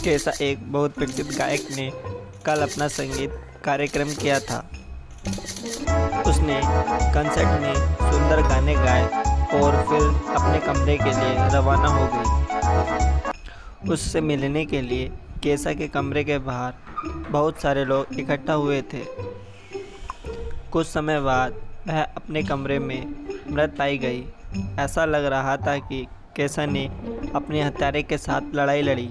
कैसा एक बहुत प्रसिद्ध गायक ने कल अपना संगीत कार्यक्रम किया था। उसने कंसर्ट में सुंदर गाने गाए और फिर अपने कमरे के लिए रवाना हो गई। उससे मिलने के लिए कैसा के कमरे के बाहर बहुत सारे लोग इकट्ठा हुए थे। कुछ समय बाद वह अपने कमरे में मृत पाई गई। ऐसा लग रहा था कि कैसा ने अपने हत्यारे के साथ लड़ाई लड़ी।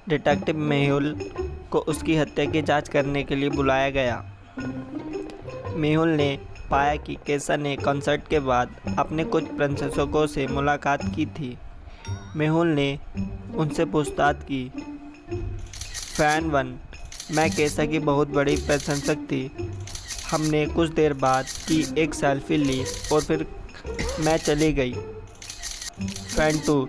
डिटेक्टिव मेहुल को उसकी हत्या की जांच करने के लिए बुलाया गया। मेहुल ने पाया कि कैसा ने कॉन्सर्ट के बाद अपने कुछ प्रशंसकों से मुलाकात की थी। मेहुल ने उनसे पूछताछ की। फैन 1, मैं कैसा की बहुत बड़ी प्रशंसक थी। हमने कुछ देर बाद की एक सेल्फी ली और फिर मैं चली गई। फैन 2,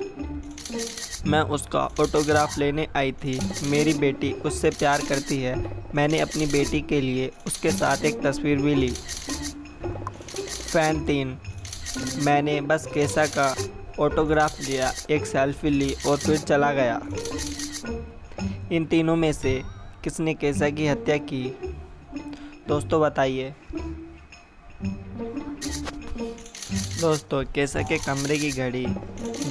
मैं उसका ऑटोग्राफ लेने आई थी। मेरी बेटी उससे प्यार करती है। मैंने अपनी बेटी के लिए उसके साथ एक तस्वीर भी ली। फैन 3, मैंने बस कैसा का ऑटोग्राफ लिया, एक सेल्फी ली और फिर चला गया। इन तीनों में से किसने कैसा की हत्या की? दोस्तों बताइए। दोस्तों, कैसा के कमरे की घड़ी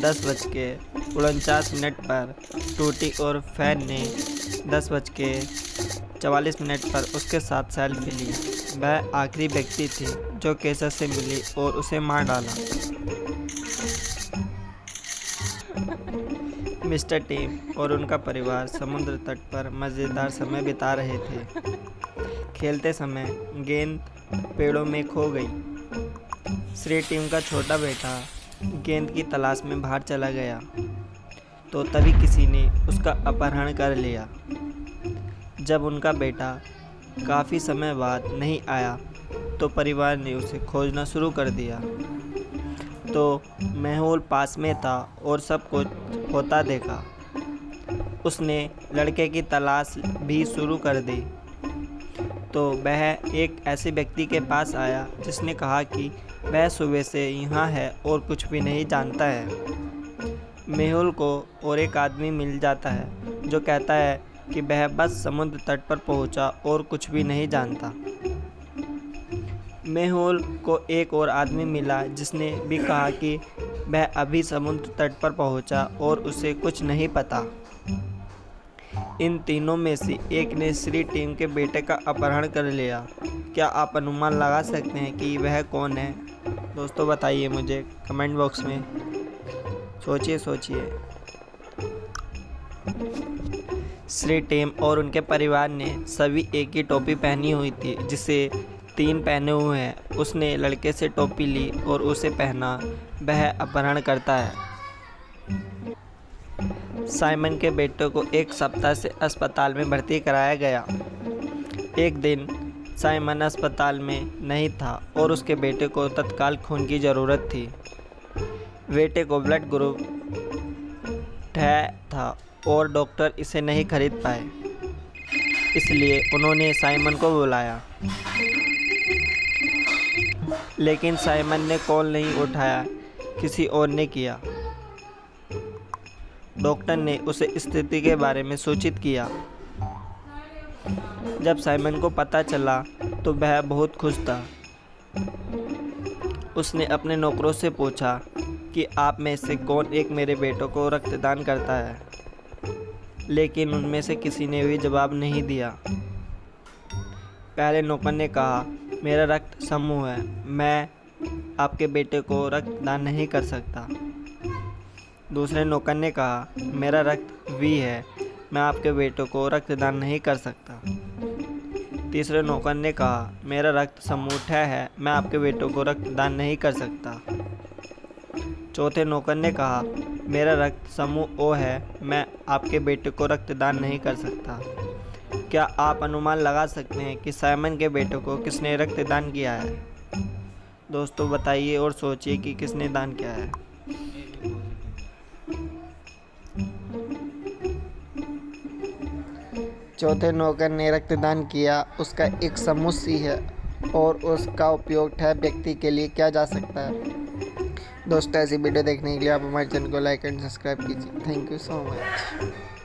10:49 पर टूटी और फैन ने 10:44 पर उसके साथ सेल्फी ली। वह आखिरी व्यक्ति थी जो कैसा से मिली और उसे मार डाला। मिस्टर टीम और उनका परिवार समुद्र तट पर मज़ेदार समय बिता रहे थे। खेलते समय गेंद पेड़ों में खो गई। श्री टीम का छोटा बेटा गेंद की तलाश में बाहर चला गया तो तभी किसी ने उसका अपहरण कर लिया। जब उनका बेटा काफ़ी समय बाद नहीं आया तो परिवार ने उसे खोजना शुरू कर दिया। तो मेहुल पास में था और सब कुछ होता देखा। उसने लड़के की तलाश भी शुरू कर दी। तो वह एक ऐसे व्यक्ति के पास आया जिसने कहा कि वह सुबह से यहाँ है और कुछ भी नहीं जानता है। मेहुल को और एक आदमी मिल जाता है जो कहता है कि वह बस समुद्र तट पर पहुँचा और कुछ भी नहीं जानता। मेहुल को एक और आदमी मिला जिसने भी कहा कि वह अभी समुद्र तट पर पहुँचा और उसे कुछ नहीं पता। इन तीनों में से एक ने श्री टीम के बेटे का अपहरण कर लिया। क्या आप अनुमान लगा सकते हैं कि वह कौन है? दोस्तों बताइए मुझे कमेंट बॉक्स में। सोचिए। श्री टीम और उनके परिवार ने सभी एक ही टोपी पहनी हुई थी जिसे 3 पहने हुए हैं। उसने लड़के से टोपी ली और उसे पहना। वह अपहरण करता है। साइमन के बेटे को 1 सप्ताह से अस्पताल में भर्ती कराया गया। एक दिन साइमन अस्पताल में नहीं था और उसके बेटे को तत्काल खून की ज़रूरत थी। बेटे को ब्लड ग्रुप था और डॉक्टर इसे नहीं खरीद पाए, इसलिए उन्होंने साइमन को बुलाया। लेकिन साइमन ने कॉल नहीं उठाया, किसी और ने किया। डॉक्टर ने उसे स्थिति के बारे में सूचित किया। जब साइमन को पता चला तो वह बहुत खुश था। उसने अपने नौकरों से पूछा कि आप में से कौन एक मेरे बेटों को रक्तदान करता है, लेकिन उनमें से किसी ने भी जवाब नहीं दिया। पहले नौकर ने कहा, मेरा रक्त समूह है, मैं आपके बेटे को रक्तदान नहीं कर सकता। दूसरे नौकर ने कहा, मेरा रक्त वी है, मैं आपके बेटे को रक्तदान नहीं कर सकता। तीसरे नौकर ने कहा, मेरा रक्त समूह X है, मैं आपके बेटों को रक्तदान नहीं कर सकता। चौथे नौकर ने कहा, मेरा रक्त समूह O है, मैं आपके बेटे को रक्तदान नहीं कर सकता। क्या आप अनुमान लगा सकते हैं कि साइमन के बेटे को किसने रक्तदान किया है? दोस्तों बताइए और सोचिए कि किसने दान किया है। चौथे नौकर ने रक्तदान किया। उसका एक समूह C है और उसका उपयोग X व्यक्ति के लिए किया जा सकता है। दोस्तों ऐसी वीडियो देखने के लिए आप हमारे चैनल को लाइक एंड सब्सक्राइब कीजिए। Thank you so much.